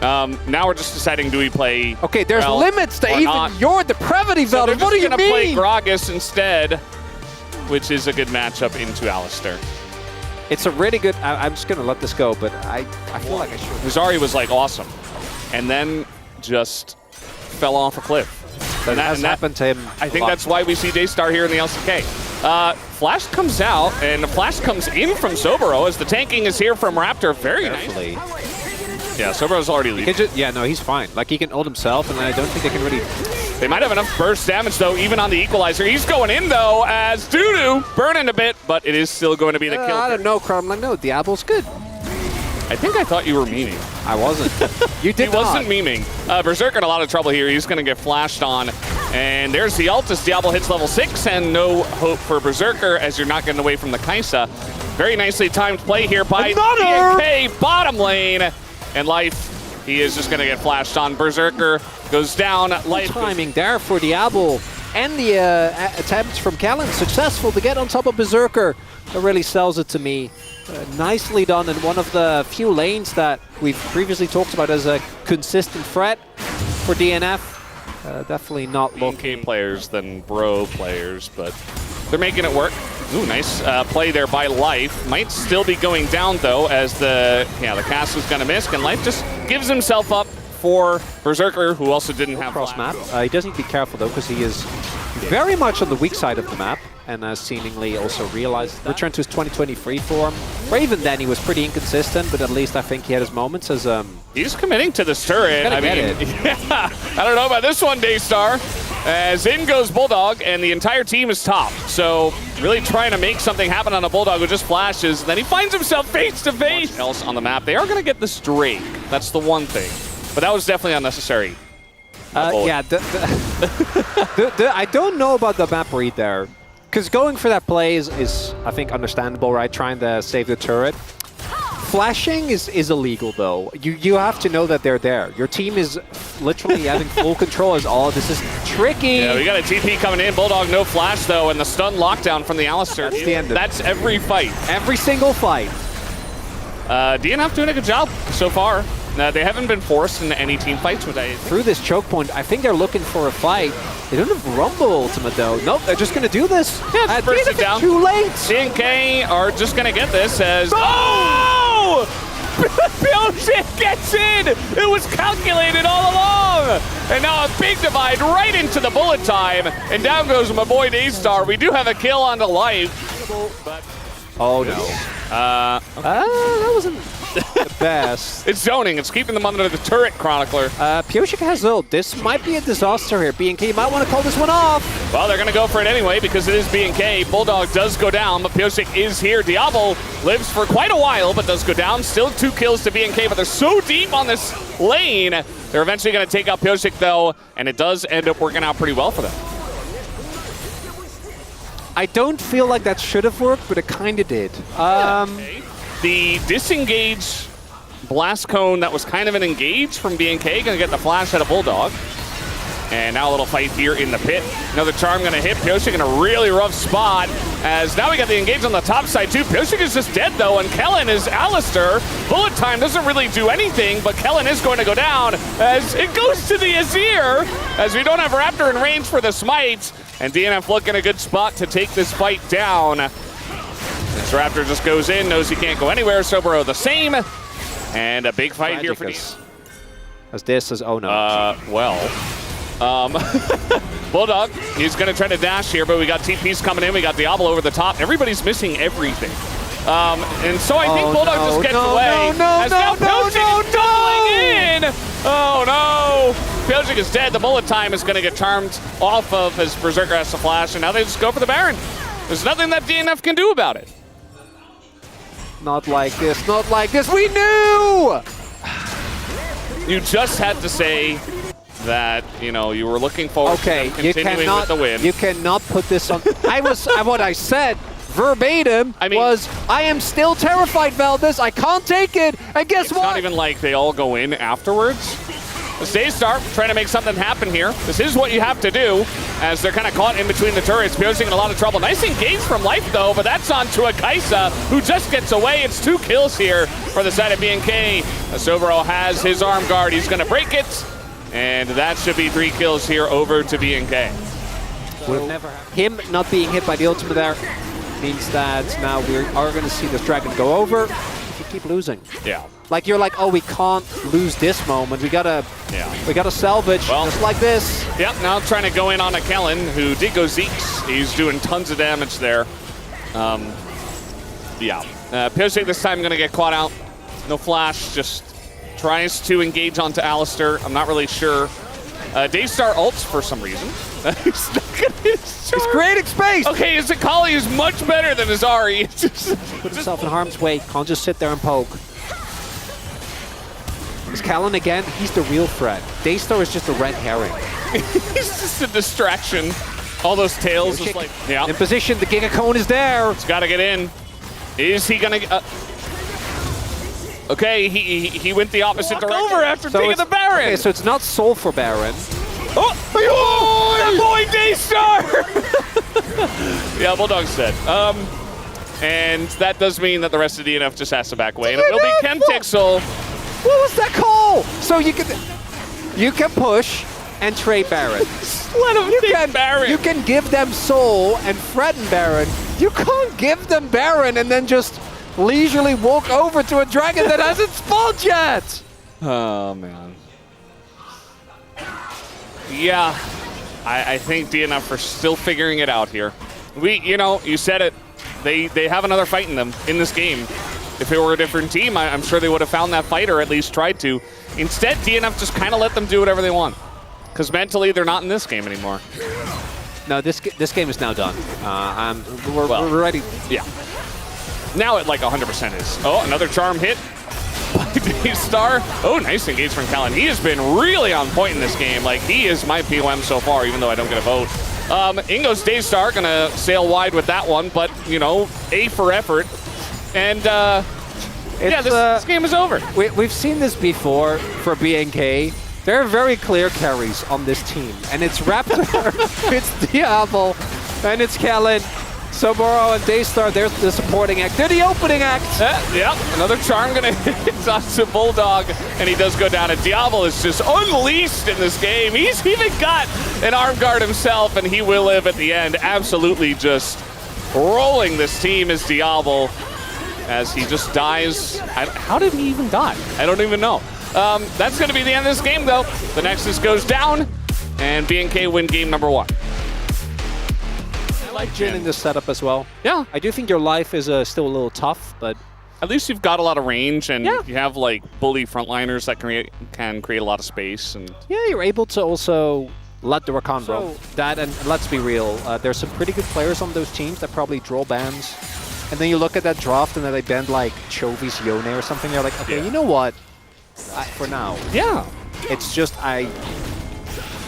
Now we're just deciding, do we play... Okay, there's limits to even your depravity, Velden. What do you mean? They're just going to play Gragas instead, which is a good matchup into Alistar. It's a really good... I'm just going to let this go, but I feel like I should. Zari was like awesome, and then just fell off a cliff. That has happened to him. I think that's why we see Daystar here in the LCK. Flash comes out, and the Flash comes in from Sobero as the tanking is here from Raptor. Very nicely. Yeah, Sobero's already leading. Yeah, no, he's fine. Like, he can ult himself, and I don't think they can really... They might have enough burst damage, though, even on the Equalizer. He's going in, though, as Dudu burning a bit, but it is still going to be the kill. I don't know, Crumb. No, Diablo's good. I think I thought you were memeing. I wasn't. You did He wasn't memeing. Berserker in a lot of trouble here. He's going to get flashed on. And there's the ult as Diablo hits level 6, and no hope for Berserker as you're not getting away from the Kaisa. Very nicely timed play here by BNK, bottom lane. And Life, he is just going to get flashed on. Berserker goes down. Life timing there for Diablo. And the attempts from Callan successful to get on top of Berserker. That really sells it to me. Nicely done in one of the few lanes that we've previously talked about as a consistent threat for DNF. Definitely not BNK players than bro players, but they're making it work. Ooh, nice play there by Life. Might still be going down though, as the cast was gonna miss, and Life just gives himself up for Berserker, who also didn't have cross map. He does need to be careful though, because he is very much on the weak side of the map, and seemingly also realized that. Returned to his 2023 form, where even then he was pretty inconsistent, but at least I think he had his moments as he's committing to this turret. I mean, yeah, I don't know about this one, Daystar. As in goes Bulldog, and the entire team is top. So really trying to make something happen on a Bulldog who just flashes, and then he finds himself face to face. Else on the map, they are going to get this Drake. That's the one thing, but that was definitely unnecessary. Yeah, I don't know about the map read there. Because going for that play is, I think, understandable, right? Trying to save the turret. Flashing is illegal, though. You have to know that they're there. Your team is literally having full control as all. This is tricky. Yeah, we got a TP coming in. Bulldog, no flash, though, and the stun lockdown from the Alistar. That's the end of it. That's every fight. Every single fight. DNF doing a good job so far. They haven't been forced into any team fights. Through this choke point, I think they're looking for a fight. They don't have Rumble Ultimate, though. Nope, they're just going to do this. Yeah, first it down. Too late. BNK are just going to get this as... Oh! Pyoshik gets in! It was calculated all along! And now a big divide right into the bullet time. And down goes my boy Daystar. We do have a kill on the Life. But oh, no. That wasn't the best. It's zoning. It's keeping them under the turret, Chronicler. Pyoshik has ult. This might be a disaster here. BNK, you might want to call this one off. Well, they're going to go for it anyway because it is BNK. Bulldog does go down, but Pyoshik is here. Diablo lives for quite a while, but does go down. Still 2 kills to BNK, but they're so deep on this lane. They're eventually going to take out Pyoshik, though, and it does end up working out pretty well for them. I don't feel like that should have worked, but it kind of did. The disengage blast cone that was kind of an engage from BNK, going to get the flash out of Bulldog. And now a little fight here in the pit. Another charm going to hit Pyoshik in a really rough spot, as now we got the engage on the top side too. Pyoshik is just dead though, and Kellen is Alistar. Bullet time doesn't really do anything, but Kellen is going to go down as it goes to the Azir, as we don't have Raptor in range for the smite. And DNF looking a good spot to take this fight down. This Raptor just goes in, knows he can't go anywhere. Sobero the same. And a big fight here for DNF. As this is, oh no. Bulldog, he's going to try to dash here, but we got TPs coming in. We got Diablo over the top. Everybody's missing everything. And so I think Bulldog just gets away. As now Pyoshik is doubling in. Oh no. Pyoshik is dead. The bullet time is going to get charmed off of as Berserker has to flash, and now they just go for the Baron. There's nothing that DNF can do about it. Not like this, not like this. We knew! You just had to say that, you know, you were looking forward to continuing with the win. You cannot put this on. What I said verbatim was, I am still terrified, Valdez. I can't take it. And guess what? It's not even like they all go in afterwards. Daystar trying to make something happen here. This is what you have to do, as they're kind of caught in between the turrets. Piercing in a lot of trouble. Nice engage from Life, though, but that's onto a Kaisa, who just gets away. It's 2 kills here for the side of BNK. Sobero has his arm guard. He's going to break it, and that should be 3 kills here over to BNK. Him not being hit by the ultimate there means that now we are going to see this dragon go over if you keep losing. Yeah. Like you're like, oh, we can't lose this moment. We gotta salvage just like this. Yep. Now trying to go in on a Kellen who did go Zeeks. He's doing tons of damage there. Piercing this time going to get caught out. No flash. Just tries to engage onto Alistair. I'm not really sure. Daystar ults for some reason. He's creating space. Okay, his Akali is much better than his Ahri. Put himself in harm's way. Can't just sit there and poke. Is Callan again? He's the real threat. Daystar is just a red herring. He's just a distraction. All those tails just like, yeah. In position, the Giga Cone is there. He's got to get in. Is he gonna? Okay, he went the opposite direction. Over after taking the Baron. Okay, so it's not Soul for Baron. Oh, that boy Daystar! Yeah, Bulldog's dead. And that does mean that the rest of DNF just has to back away, and it will be Chemtixel. What was that call? So you can push and trade Baron. Let him take Baron. You can give them Soul and threaten Baron. You can't give them Baron and then just leisurely walk over to a dragon that hasn't spawned yet. Oh, man. Yeah, I think DNF are still figuring it out here. You said it. They have another fight in them in this game. If it were a different team, I'm sure they would have found that fight or at least tried to. Instead, DNF just kind of let them do whatever they want. Because mentally, they're not in this game anymore. No, this game is now done. We're ready. Yeah. Now it like 100% is. Oh, another charm hit by Daystar. Oh, nice engage from Callan. He has been really on point in this game. Like, he is my POM so far, even though I don't get a vote. Ingo's Daystar gonna sail wide with that one, but, A for effort. And, this game is over. We've seen this before for BNK. There are very clear carries on this team. And it's Raptor, it's Diablo, and it's Callan. Sobero and Daystar, they're the supporting act. They're the opening act. Yep, another charm gonna hit onto Bulldog, and he does go down. And Diablo is just unleashed in this game. He's even got an arm guard himself, and he will live at the end. Absolutely just rolling this team is Diablo, as he just dies. How did he even die? I don't even know. That's gonna be the end of this game, though. The Nexus goes down, and BNK win game number 1. I like Jhin in this setup as well. Yeah. I do think your life is still a little tough, but at least you've got a lot of range, and you have like bully frontliners that can create a lot of space. And yeah, you're able to also let the Rakan roam. That, and let's be real, there's some pretty good players on those teams that probably draw bans. And then you look at that draft and then they banned like Chovy's Yone or something. You're like, okay, you know what? For now. Yeah. It's just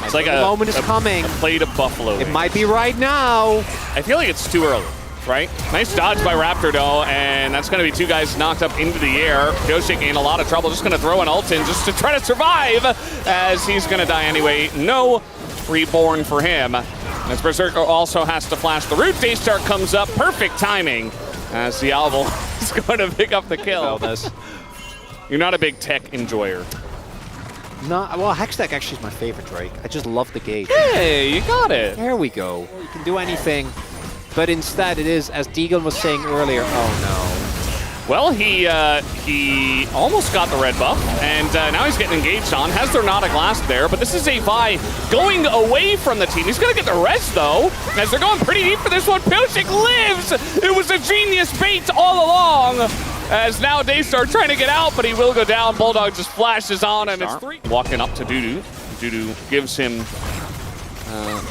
it's like the moment is coming. A plate of buffalo. It might be right now. I feel like it's too early, right? Nice dodge by Raptor, though, and that's going to be 2 guys knocked up into the air. Yoshik in a lot of trouble, just going to throw an ult in just to try to survive, as he's going to die anyway. No reborn for him. As Berserker also has to flash the root. Daystar comes up, perfect timing, as Diablo is going to pick up the kill. You're not a big tech enjoyer. No, well, Hextech actually is my favorite, Drake. I just love the gate. Hey, you got it. There we go. You can do anything, but instead it is, as Deegan was saying earlier, oh no. Well, he almost got the red buff, and now he's getting engaged on. Has their not a glass there, but this is a Vi going away from the team. He's going to get the rest, though, as they're going pretty deep for this one. Pilchik lives! It was a genius bait all along. As now Daystar trying to get out, but he will go down. Bulldog just flashes on, and it's 3. Walking up to Dudu. Dudu gives him a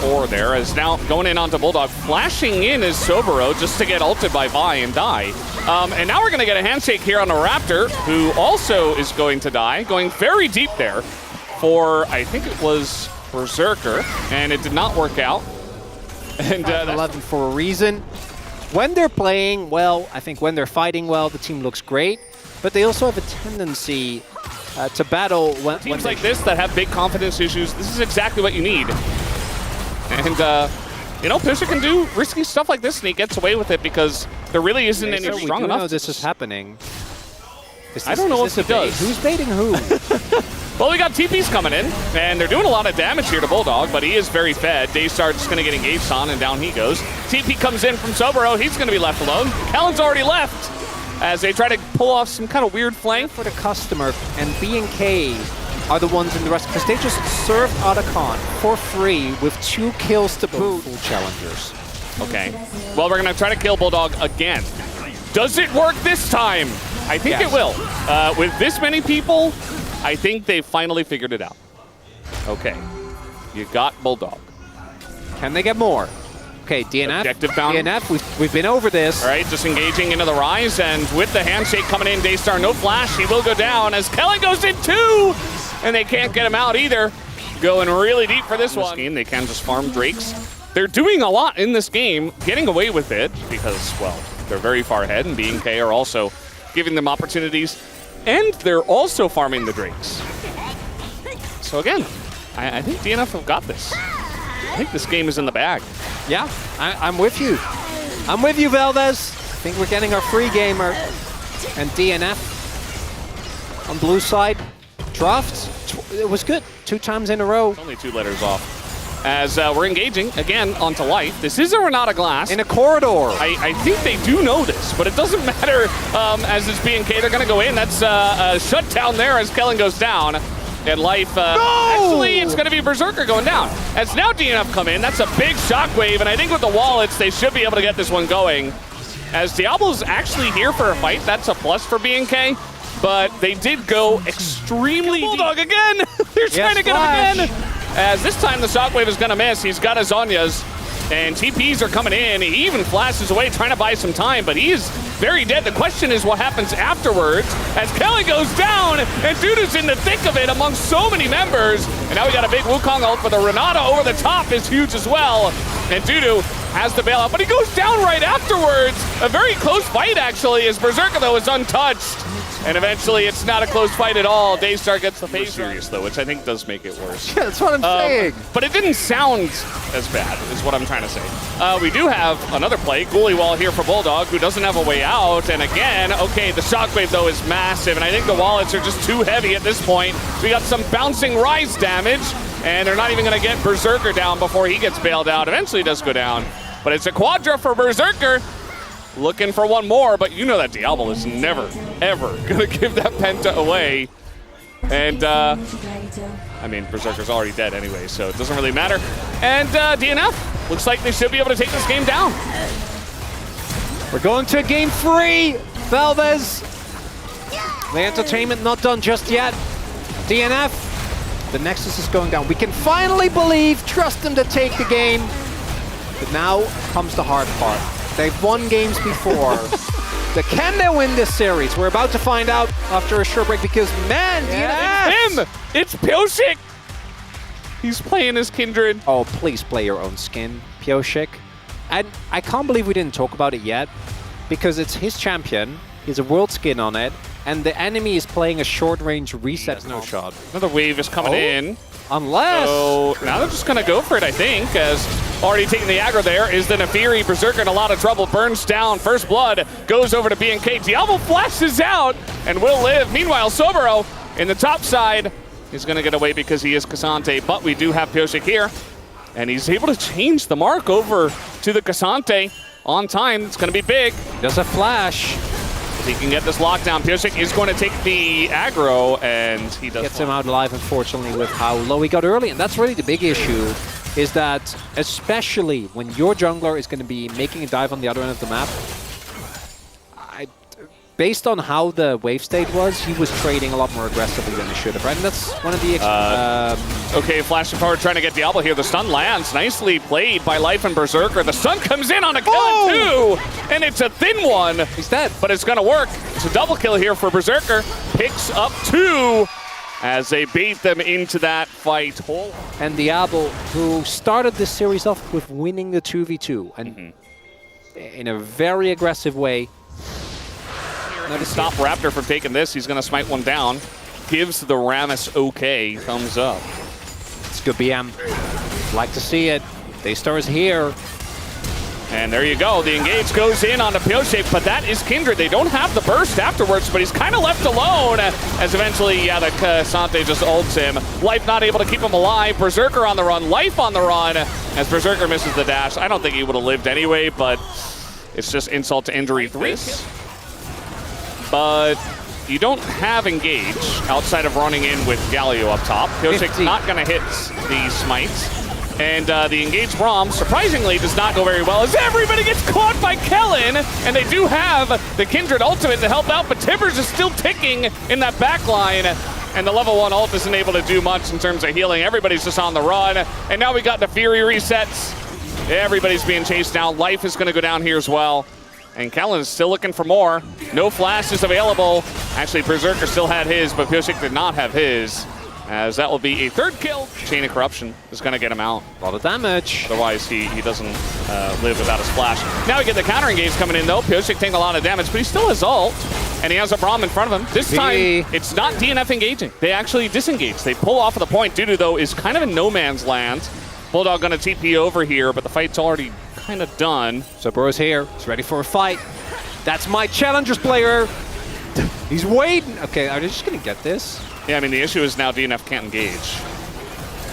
4 there. As now going in onto Bulldog. Flashing in is Sobero just to get ulted by Vi and die. And now we're going to get a handshake here on the Raptor, who also is going to die. Going very deep there for, I think it was Berserker, and it did not work out. And 11 for a reason. When they're playing well, I think when they're fighting well, the team looks great, but they also have a tendency to battle when teams like this that have big confidence issues. This is exactly what you need. And you know, Pisha can do risky stuff like this, and he gets away with it because there really isn't any strong enough. Know this is happening. I don't know if it does. Who's baiting who? Well, we got TPs coming in, and they're doing a lot of damage here to Bulldog, but he is very fed. Daystar just going to get engaged on, and down he goes. TP comes in from Sobero. He's going to be left alone. Kellen's already left as they try to pull off some kind of weird flank. For the customer, and BNK are the ones in the rest, because they just served Otacon for free with 2 kills to boot. Full challengers. Okay. Well, we're going to try to kill Bulldog again. Does it work this time? I think it will. With this many people, I think they finally figured it out. Okay. You got Bulldog. Can they get more? Okay, DNF. Objective bound. DNF, we've been over this. All right, just engaging into the rise, and with the handshake coming in, Daystar, no flash. He will go down as Kellen goes in too, and they can't get him out either. Going really deep for this one. Game, they can just farm Drakes. They're doing a lot in this game, getting away with it because, well, they're very far ahead, and BNK are also giving them opportunities, and they're also farming the Drakes. So again, I think DNF have got this. I think this game is in the bag. Yeah, I'm with you. I'm with you, Valdez. I think we're getting our free gamer. And DNF on blue side. Draft, it was good. 2 times in a row. Only 2 letters off. As we're engaging, again, onto life. This is a Renata Glass. In a corridor. I think they do know this, but it doesn't matter as it's BNK. They're going to go in. That's a shutdown there as Kellen goes down. And life, actually, it's going to be Berserker going down. As now DNF come in, that's a big shockwave, and I think with the wallets, they should be able to get this one going. As Diablo's actually here for a fight, that's a plus for BNK, but they did go extremely Bulldog deep. Again! They're trying to get him again! As this time the shockwave is going to miss. He's got his Zhonya's, and TPs are coming in. He even flashes away, trying to buy some time, but he's very dead. The question is what happens afterwards as Kelly goes down, and Dudu's in the thick of it among so many members. And now we got a big Wukong ult, but the Renata over the top is huge as well. And Dudu has the bailout, but he goes down right afterwards. A very close fight, actually, as Berserker, though, is untouched. And eventually, it's not a close fight at all. Daystar gets the face serious, though, which I think does make it worse. Yeah, that's what I'm saying. But it didn't sound as bad, is what I'm trying to say. We do have another play. Ghoulie Wall here for Bulldog, who doesn't have a way out. And again, okay, the shockwave, though, is massive. And I think the wallets are just too heavy at this point. We got some bouncing rise damage, and they're not even going to get Berserker down before he gets bailed out. Eventually, he does go down. But it's a quadra for Berserker. Looking for one more, but you know that Diablo is never, ever going to give that Penta away. And, I mean, Berserker's already dead anyway, so it doesn't really matter. And DNF, looks like they should be able to take this game down. We're going to game 3, Valdez. The entertainment not done just yet. DNF, the Nexus is going down. We can finally believe, trust them to take the game. But now comes the hard part. They've won games before. Can they win this series? We're about to find out after a short break because, man, it's him! It's Pyoshik! He's playing his Kindred. Oh, please play your own skin, Pyoshik. And I can't believe we didn't talk about it yet because it's his champion. He has a world skin on it, and the enemy is playing a short-range reset. No shot. Another wave is coming in. Unless... So now they're just going to go for it, I think, as already taking the aggro there is the Nefiri. Berserker in a lot of trouble, burns down. First blood goes over to BNK. Diablo flashes out and will live. Meanwhile, Sobero in the top side is going to get away because he is K'Sante, but we do have Pyoshik here, and he's able to change the mark over to the K'Sante on time. It's going to be big. There's a flash. If he can get this lockdown, Pyoshik is going to take the aggro, and he does. Gets him out alive, unfortunately, with how low he got early. And that's really the big issue, is that especially when your jungler is going to be making a dive on the other end of the map, based on how the wave state was, he was trading a lot more aggressively than he should have, right? And that's one of the... okay, Flash of Power trying to get Diablo here. The stun lands. Nicely played by Life and Berserker. The stun comes in on a kill too, and it's a thin one. He's dead. But it's going to work. It's a double kill here for Berserker. Picks up 2 as they bait them into that fight hole. And Diablo, who started this series off with winning the 2v2, and in a very aggressive way. To stop Raptor from taking this, he's going to smite one down. gives the Rammus okay thumbs up. It's good BM. Like to see it. Daystar is here. And there you go. The engage goes in onto PearX, but that is Kindred. They don't have the burst afterwards, but he's kind of left alone as eventually, yeah, the Kasante just ults him. Life not able to keep him alive. Berserker on the run. Life on the run as Berserker misses the dash. I don't think he would have lived anyway, but it's just insult to injury. But you don't have engage outside of running in with Galio up top. PearX not going to hit the smites. And the engaged Braum, surprisingly, does not go very well as everybody gets caught by Kellen. And they do have the Kindred ultimate to help out, but Tibbers is still ticking in that back line. And the level 1 ult isn't able to do much in terms of healing. Everybody's just on the run. And now we got the Fury resets. Everybody's being chased down. Life is going to go down here as well. And Kellen is still looking for more. No flash is available. Actually, Berserker still had his, but PearX did not have his. As that will be a 3rd kill. Chain of Corruption is going to get him out. A lot of damage. Otherwise, he doesn't live without a splash. Now we get the counter engage coming in, though. PearX taking a lot of damage, but he still has ult. And he has a Braum in front of him. This time, it's not DNF engaging. They actually disengage. They pull off of the point. Dudu, though, is kind of in no man's land. Bulldog going to TP over here, but the fight's already kind of done. So Bro's here. He's ready for a fight. That's my challengers player. He's waiting. Okay, are they just going to get this? Yeah, I mean, the issue is now DNF can't engage.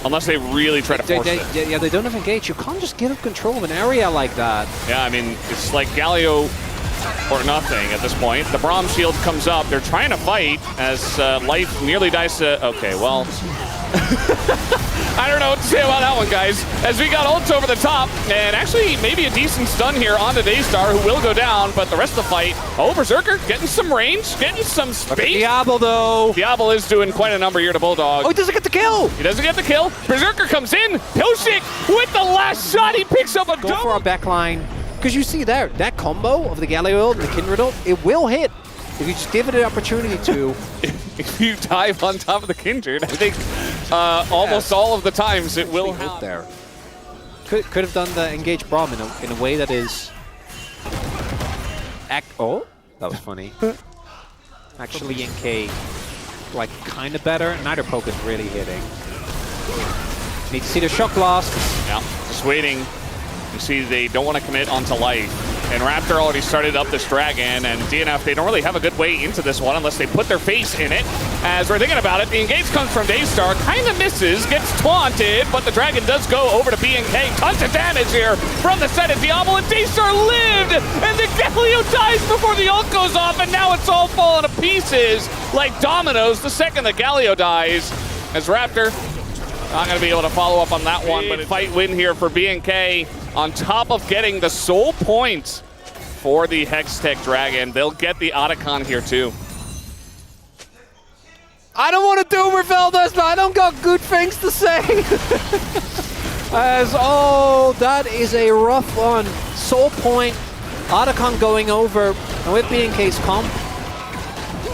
Unless they really try to force it. Yeah, they don't have engage. You can't just give up control of an area like that. Yeah, I mean, it's like Galio or nothing at this point. The Braum shield comes up. They're trying to fight as Life nearly dies to... Okay, well... I don't know what to say about that one, guys. As we got ults over the top, and actually maybe a decent stun here onto Daystar, who will go down, but the rest of the fight... Oh, Berserker getting some range, getting some space. Diablo, though. Diablo is doing quite a number here to Bulldog. Oh, he doesn't get the kill. He doesn't get the kill. Berserker comes in. PearX with the last shot. He picks up a Go for our backline. Because you see there, that combo of the Galio ult and the Kindred ult, it will hit. If you just give it an opportunity to. If you dive on top of the Kindred, I think almost all of the times it will help. There. Could have done the engage Braum in a way that is... Oh, that was funny. Actually, BNK, like, kind of better. Neither poke is really hitting. Need to see the shock blast. Yeah, just waiting. You see they don't want to commit onto Life. And Raptor already started up this Dragon, and DNF, they don't really have a good way into this one unless they put their face in it. As we're thinking about it, the engage comes from Daystar, kind of misses, gets taunted, but the Dragon does go over to BNK. Tons of damage here from the side of Diablo, and Daystar lived! And the Galio dies before the ult goes off, and now it's all falling to pieces like dominoes the second the Galio dies. As Raptor, not going to be able to follow up on that one, but a fight win here for BNK on top of getting the sole point for the Hextech Dragon. They'll get the Otacon here too. I don't want to do Reveldas, but I don't got good things to say. Oh, that is a rough one. Soul point, Otacon going over, and with BNK's comp,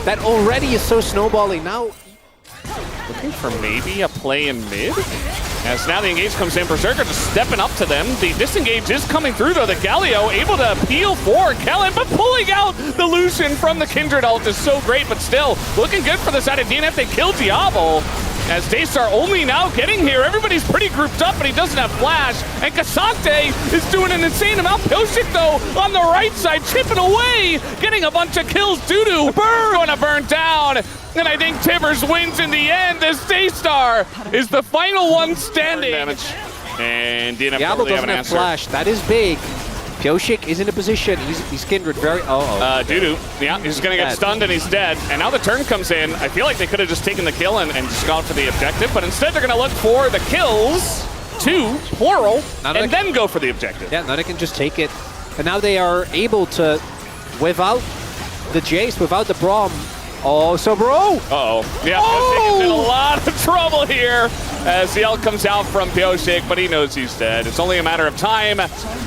that already is so snowballing. Now, looking for maybe a play in mid? As now the engage comes in, Berserker just stepping up to them. The disengage is coming through though. The Galio able to peel for Kellen, but pulling out the Lucian from the Kindred ult is so great, but still looking good for the side of DNF. They kill Diablo. As Daystar only now getting here. Everybody's pretty grouped up, but he doesn't have flash. And Kasante is doing an insane amount. PearX, though, on the right side, chipping away, getting a bunch of kills. Dudu going to burn down. And I think Tibbers wins in the end as Daystar is the final one standing. Damage. And DNF Diablo doesn't have flash. That is big. PearX is in a position. He's Kindred very... Dudu, yeah, he's going to get stunned and he's dead. And now the turn comes in. I feel like they could have just taken the kill and just gone for the objective, but instead they're going to look for the kills, 2, plural, and then go for the objective. Yeah, now they can just take it. And now they are able to, without the Jace, without the Braum. Oh, so bro! Yeah, PearX in a lot of trouble here as the ult comes out from PearX, but he knows he's dead. It's only a matter of time,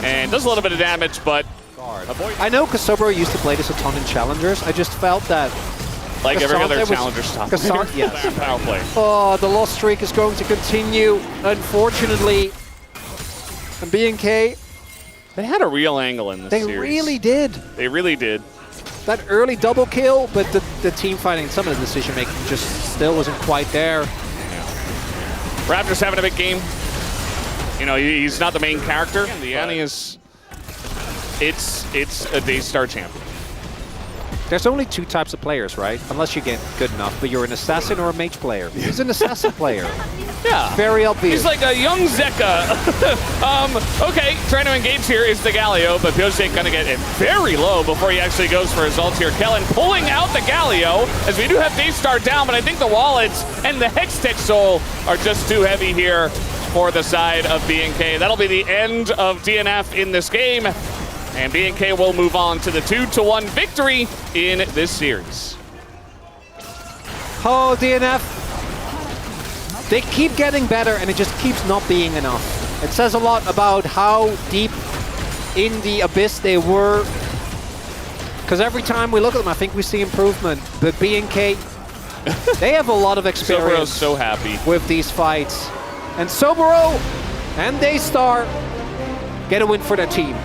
and does a little bit of damage, but... I know Kasobro used to play this a ton in Challengers. I just felt that... Like every other Challenger stop. Yes. Power play. Oh, the loss streak is going to continue, unfortunately. And BNK... They had a real angle in this series. They really did. They really did. that early double kill, but the team fighting, some of the decision making just still wasn't quite there. Raptor's having a big game. You know, he's not the main character. The Annie is, it's a Daystar champion. There's only 2 types of players, right? Unless you get good enough, but you're an assassin or a mage player. He's an assassin player. Yeah. Very obvious. He's like a young Zeka. Okay, trying to engage here is the Galio, but Pyosek gonna get it very low before he actually goes for his ult here. Kellen pulling out the Galio, as we do have Daystar down, but I think the wallets and the Hextech Soul are just too heavy here for the side of BNK. That'll be the end of DNF in this game. And BNK will move on to the 2-1 victory in this series. Oh, DNF. They keep getting better, and it just keeps not being enough. It says a lot about how deep in the abyss they were. Because every time we look at them, I think we see improvement. But BNK, they have a lot of experience so happy with these fights. And Soboro and Daystar get a win for their team.